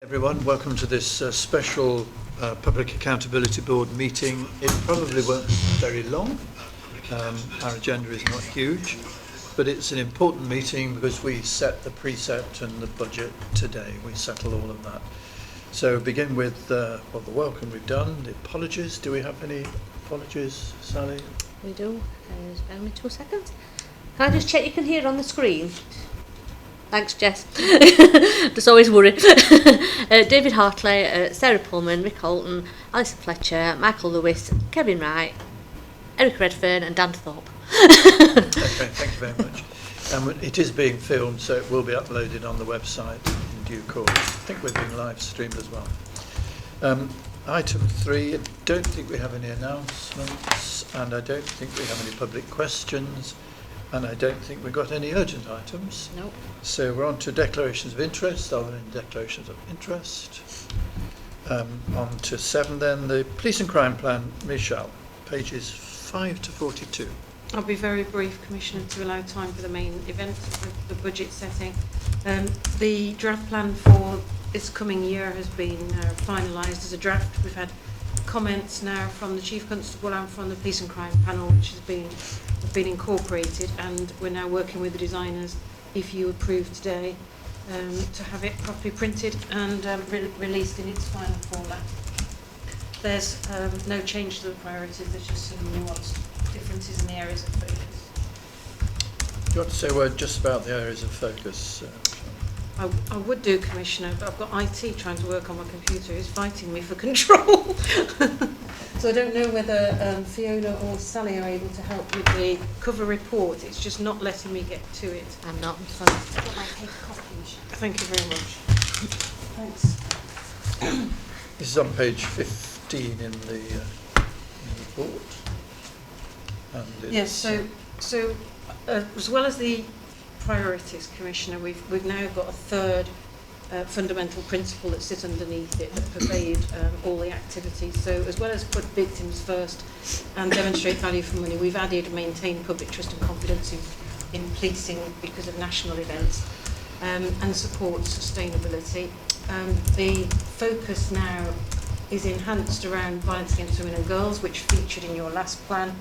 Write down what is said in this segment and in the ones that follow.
Everyone, welcome to this special Public Accountability Board meeting. It probably won't be very long. Our agenda is not huge, but it's an important meeting because we set the precept and the budget today. We settle all of that. So begin with the welcome we've done, the apologies. Do we have any apologies, Sally? We do. Bear with me 2 seconds. Can I just check you can hear on the screen? Thanks, Jess. Just always worry. David Hartley, Sarah Pullman, Rick Holton, Alison Fletcher, Michael Lewis, Kevin Wright, Eric Redfern and Dan Thorpe. Okay, thank you very much. It is being filmed, so it will be uploaded on the website in due course. I think we're being live streamed as well. Item 3, I don't think we have any announcements, and I don't think we have any public questions. And I don't think we've got any urgent items. Nope. So we're on to declarations of interest. Are there any declarations of interest? On to 7 then, the Police and Crime Plan, Michelle, pages 5 to 42. I'll be very brief, Commissioner, to allow time for the main event, the budget setting. The draft plan for this coming year has been finalised as a draft. We've had comments now from the Chief Constable and from the Police and Crime Panel, which has been incorporated, and we're now working with the designers, if you approve today, to have it properly printed and released in its final format. There's no change to the priorities, there's just some nuanced differences in the areas of focus. Do you want to say a word just about the areas of focus? I would do, Commissioner, but I've got IT trying to work on my computer. It's fighting me for control. So I don't know whether Fiona or Sally are able to help with the cover report. It's just not letting me get to it. I'm not. I'm sorry. Thank you very much. Thanks. This is on page 15 in the report. And yes, so as well as the priorities, Commissioner, we've now got a third fundamental principle that sits underneath it that pervade all the activities. So as well as put victims first and demonstrate value for money, we've added maintain public trust and confidence in policing because of national events and support sustainability. The focus now is enhanced around violence against women and girls, which featured in your last plan.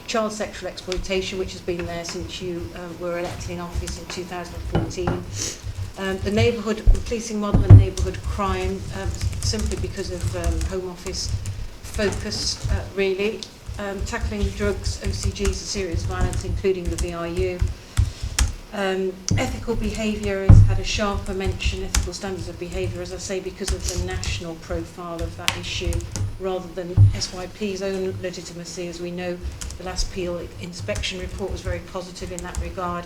Child sexual exploitation, which has been there since you were elected in office in 2014. The neighbourhood policing model and neighbourhood crime, simply because of Home Office focus, really. Tackling drugs, OCGs and serious violence, including the VIU. Ethical behaviour has had a sharper mention, ethical standards of behaviour, as I say, because of the national profile of that issue, rather than SYP's own legitimacy. As we know, the last Peel inspection report was very positive in that regard.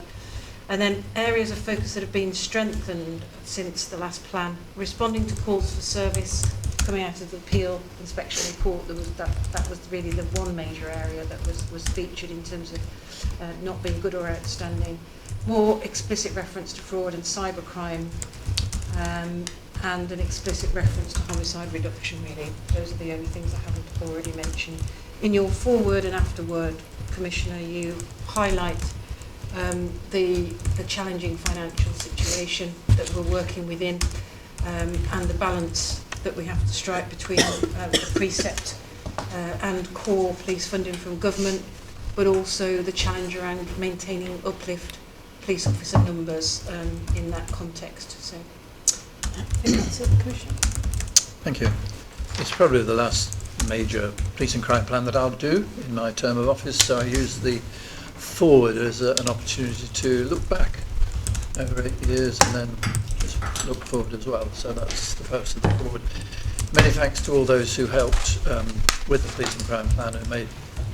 And then areas of focus that have been strengthened since the last plan, responding to calls for service coming out of the Peel inspection report. That was really the one major area that was featured in terms of not being good or outstanding. More explicit reference to fraud and cybercrime, and an explicit reference to homicide reduction, really. Those are the only things I haven't already mentioned. In your foreword and afterword, Commissioner, you highlight the challenging financial situation that we're working within, and the balance that we have to strike between the Precept and core police funding from government, but also the challenge around maintaining uplift police officer numbers in that context. So I think that's it, Commissioner. Thank you. It's probably the last major police and crime plan that I'll do in my term of office, so I use the forward as an opportunity to look back over 8 years and then just look forward as well. So that's the purpose of the forward. Many thanks to all those who helped with the police and crime plan, who made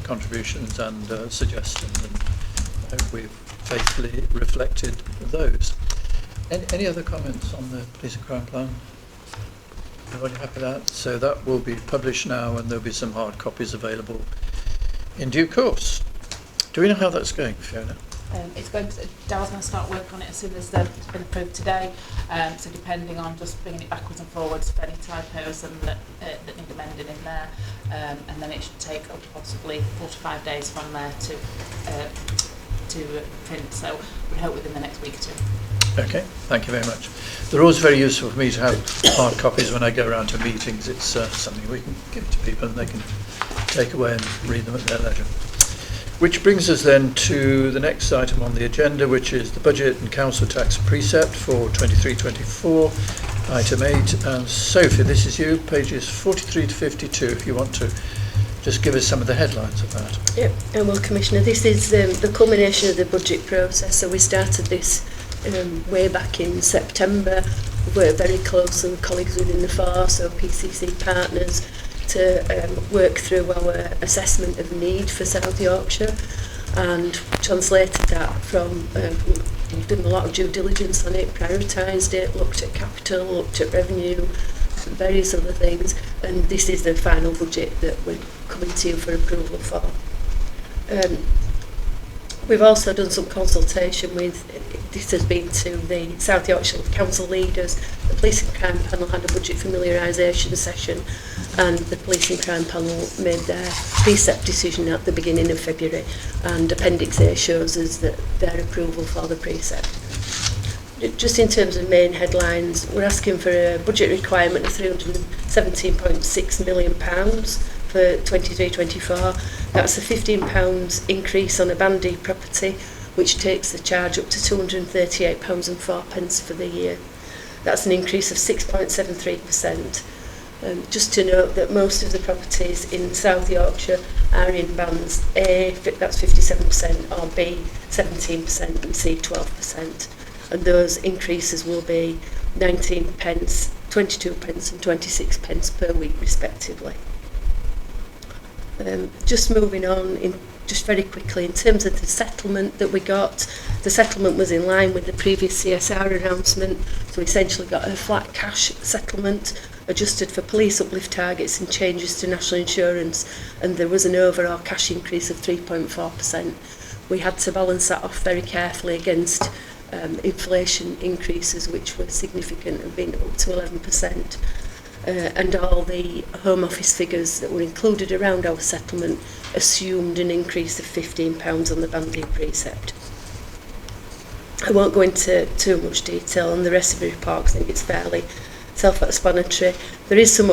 contributions and suggestions, and I hope we've faithfully reflected those. Any other comments on the police and crime plan? Everybody happy with that? So that will be published now, and there'll be some hard copies available in due course. Do we know how that's going, Fiona? It's going to, Daryl's going to start work on it as soon as it's been approved today. So depending on just bringing it backwards and forwards for any typos and that need amending in there, and then it should take possibly 4 to 5 days from there to print. So we hope within the next week or two. Okay, thank you very much. They're always very useful for me to have hard copies when I go around to meetings. It's something we can give to people and they can take away and read them at their leisure. Which brings us then to the next item on the agenda, which is the budget and council tax precept for 23-24, item 8. And Sophie, this is you, pages 43 to 52, if you want to just give us some of the headlines of that. Yep, well, Commissioner, this is the culmination of the budget process. So we started this way back in September. We worked very closely with colleagues within the FAR, so PCC partners, to work through our assessment of need for South Yorkshire and translated that from, we've done a lot of due diligence on it, prioritised it, looked at capital, looked at revenue, various other things, and this is the final budget that we're coming to you for approval for. We've also done some consultation with, this has been to the South Yorkshire Council leaders. The Police and Crime Panel had a budget familiarisation session and the Police and Crime Panel made their precept decision at the beginning of February, and Appendix A shows us that their approval for the precept. Just in terms of main headlines, we're asking for a budget requirement of £317.6 million for 23-24. That's a £15 increase on a Band D property, which takes the charge up to £238.04 for the year. That's an increase of 6.73%. Just to note that most of the properties in South Yorkshire are in bands A, that's 57%, or B, 17%, and C, 12%. And those increases will be 19 pence, 22 pence and 26 pence per week respectively. Just moving on, just very quickly, in terms of the settlement that we got, the settlement was in line with the previous CSR announcement, so we essentially got a flat cash settlement adjusted for police uplift targets and changes to national insurance, and there was an overall cash increase of 3.4%. We had to balance that off very carefully against inflation increases, which were significant and being up to 11%. And all the Home Office figures that were included around our settlement assumed an increase of £15 on the Band D precept. I won't go into too much detail on the rest of the report because I think it's fairly self-explanatory. There is some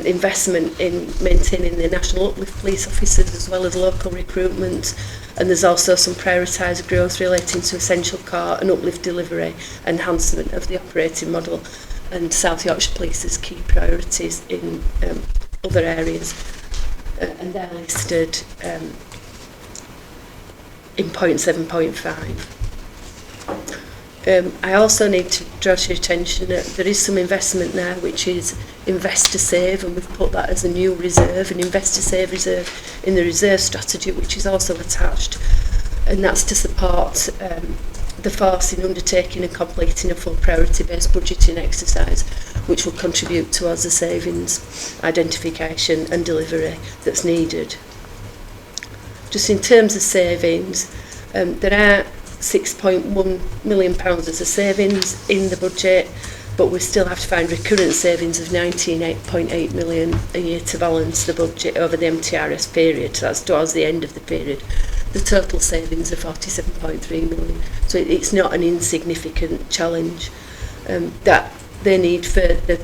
investment in maintaining the national uplift police officers as well as local recruitment, and there's also some prioritised growth relating to essential car and uplift delivery, enhancement of the operating model, and South Yorkshire Police's key priorities in other areas, and they're listed in point 7.5. I also need to draw to your attention that there is some investment there which is invest to save, and we've put that as a new reserve, an invest to save reserve in the reserve strategy, which is also attached, and that's to support the force in undertaking and completing a full priority-based budgeting exercise, which will contribute towards the savings, identification and delivery that's needed. Just in terms of savings, there are £6.1 million as a savings in the budget, but we still have to find recurrent savings of £19.8 million a year to balance the budget over the MTRS period. So that's towards the end of the period. The total savings are £47.3 million. So it's not an insignificant challenge that they need further.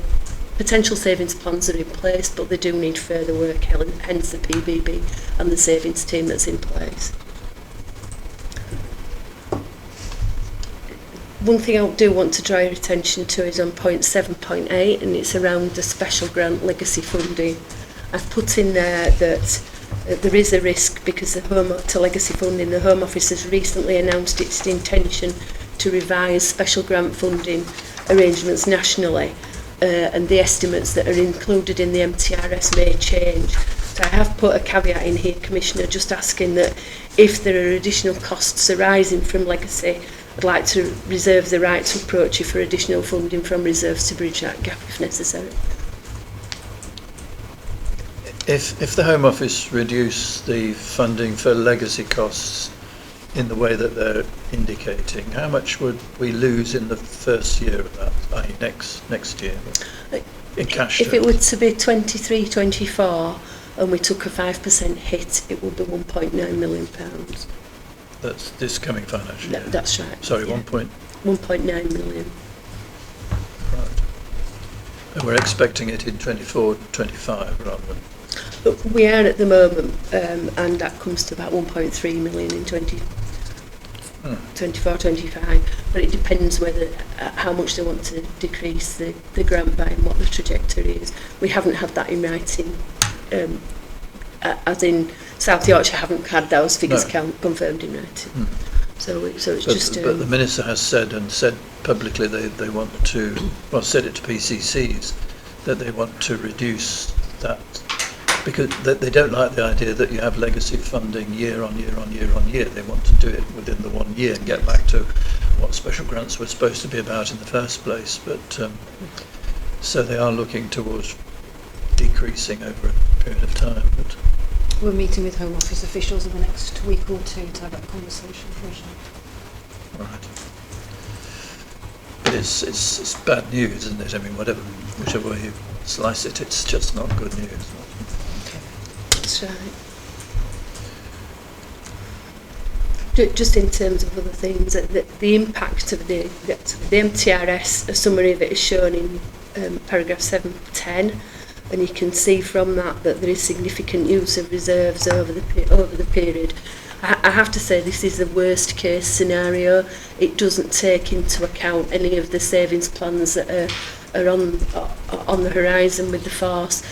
Potential savings plans are in place, but they do need further work, hence the PBB and the savings team that's in place. One thing I do want to draw your attention to is on point 7.8, and it's around the special grant legacy funding. I've put in there that there is a risk because the legacy funding, the Home Office has recently announced its intention to revise special grant funding arrangements nationally, and the estimates that are included in the MTRS may change. So I have put a caveat in here, Commissioner, just asking that if there are additional costs arising from legacy, I'd like to reserve the right to approach you for additional funding from reserves to bridge that gap if necessary. If the Home Office reduce the funding for legacy costs in the way that they're indicating, how much would we lose in the first year of that, i.e. next year, in cash terms? If it were to be 23-24 and we took a 5% hit, it would be £1.9 million. That's this coming financial year? That's right. Sorry, yeah. 1.9 million. Right. And we're expecting it in 24-25 rather than... But we are at the moment, and that comes to about 1.3 million in 24-25. But it depends whether how much they want to decrease the grant by and what the trajectory is. We haven't had that in writing, as in South Yorkshire haven't had those figures confirmed in writing. So it's just... But the Minister has said publicly they want to, well, said it to PCCs, that they want to reduce that, because they don't like the idea that you have legacy funding year on year on year on year. They want to do it within the 1 year and get back to what special grants were supposed to be about in the first place. But so they are looking towards decreasing over a period of time. But we're meeting with Home Office officials in the next week or two to have that conversation. right. But it's bad news, isn't it? I mean, whichever way you slice it, it's just not good news. That's right. Just in terms of other things, the impact of the MTRS, a summary of it is shown in paragraph 7.10, and you can see from that there is significant use of reserves over the period. I have to say this is the worst case scenario. It doesn't take into account any of the savings plans that are on the horizon with the force,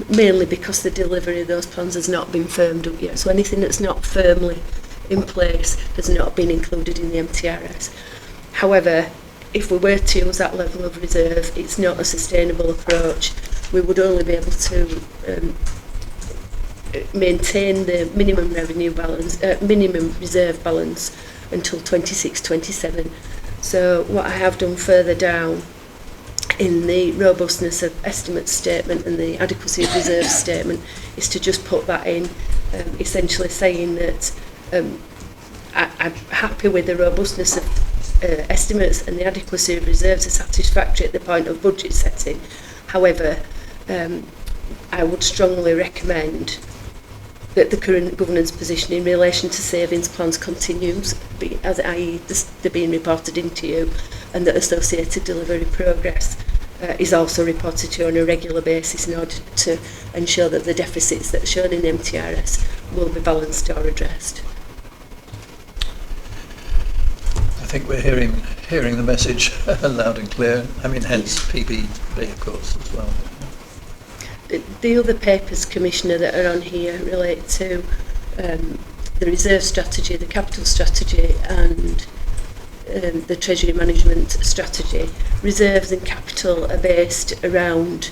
mainly because the delivery of those plans has not been firmed up yet. So anything that's not firmly in place has not been included in the MTRS. However, if we were to use that level of reserve, it's not a sustainable approach. We would only be able to maintain the minimum revenue balance, minimum reserve balance until 26-27. So what I have done further down in the robustness of estimates statement and the adequacy of reserves statement is to just put that in, essentially saying that I'm happy with the robustness of estimates and the adequacy of reserves are satisfactory at the point of budget setting. However, I would strongly recommend that the current governance position in relation to savings plans continues, i.e. they're being reported into you, and that associated delivery progress is also reported to you on a regular basis in order to ensure that the deficits that are shown in the MTRS will be balanced or addressed. I think we're hearing the message loud and clear. I mean, hence PPB, of course, as well. The other papers, Commissioner, that are on here relate to the reserve strategy, the capital strategy and the Treasury management strategy. Reserves and capital are based around,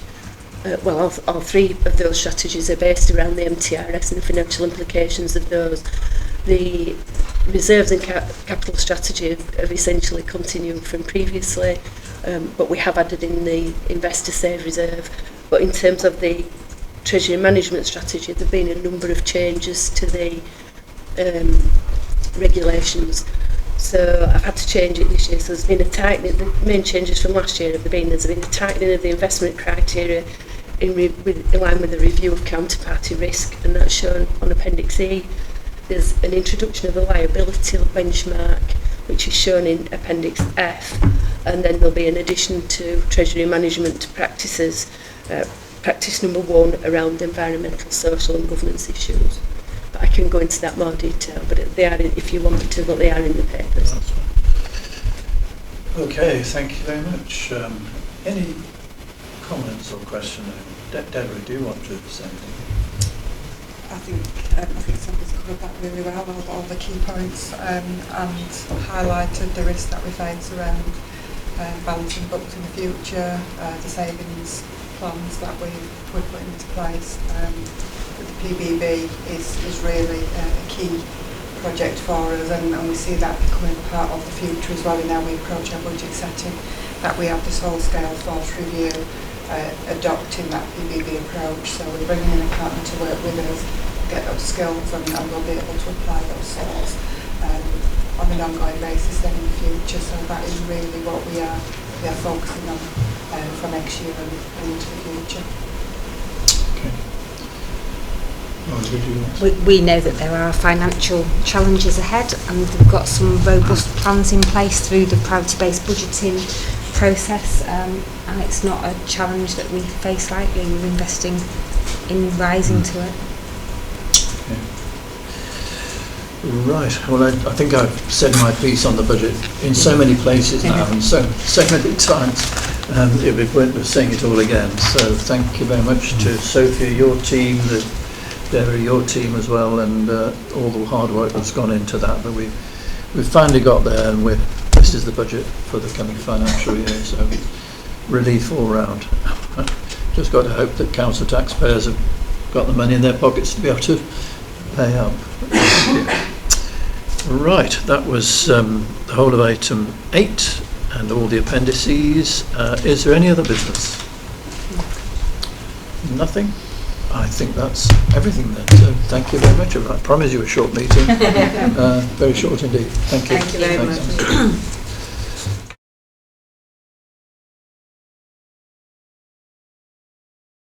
all three of those strategies are based around the MTRS and the financial implications of those. The reserves and capital strategy have essentially continued from previously, but we have added in the investor save reserve. But in terms of the Treasury management strategy, there have been a number of changes to the regulations. So I've had to change it this year. So there's been a tightening. The main changes from last year there's been a tightening of the investment criteria in line with the review of counterparty risk, and that's shown on Appendix E. There's an introduction of a liability benchmark, which is shown in Appendix F, and then there'll be an addition to Treasury management practices, practice number 1 around environmental, social and governance issues. But I can go into that more detail, but they are, if you want me to, but they are in the papers. Okay, thank you very much. Any comments or questions? Deborah, do you want to say anything? I think somebody's covered that really well, all the key points, and highlighted the risk that we face around balancing books in the future, the savings plans that we're putting into place. The PBB is really a key project for us, and we see that becoming part of the future as well in how we approach our budget setting, that we have this whole scale force review adopting that PBB approach. So we're bringing in a partner to work with us, get those skills, and we'll be able to apply those skills on an ongoing basis then in the future. So that is really what we are focusing on for next year and into the future. Okay. Or did you- We know that there are financial challenges ahead, and we've got some robust plans in place through the priority-based budgeting process, and it's not a challenge that we face lightly. We're investing in rising to it. Right. Well, I think I've said my piece on the budget in so many places now and so many times. It would be pointless saying it all again. So thank you very much to Sophia, your team, Deborah, your team as well, and all the hard work that's gone into that. But we've finally got there, and this is the budget for the coming financial year. So relief all round. Just got to hope that council taxpayers have got the money in their pockets to be able to pay up. Right, that was the whole of item 8 and all the appendices. Is there any other business? Nothing? I think that's everything then. So thank you very much. I promise you a short meeting. Very short indeed. Thank you. Thank you very much.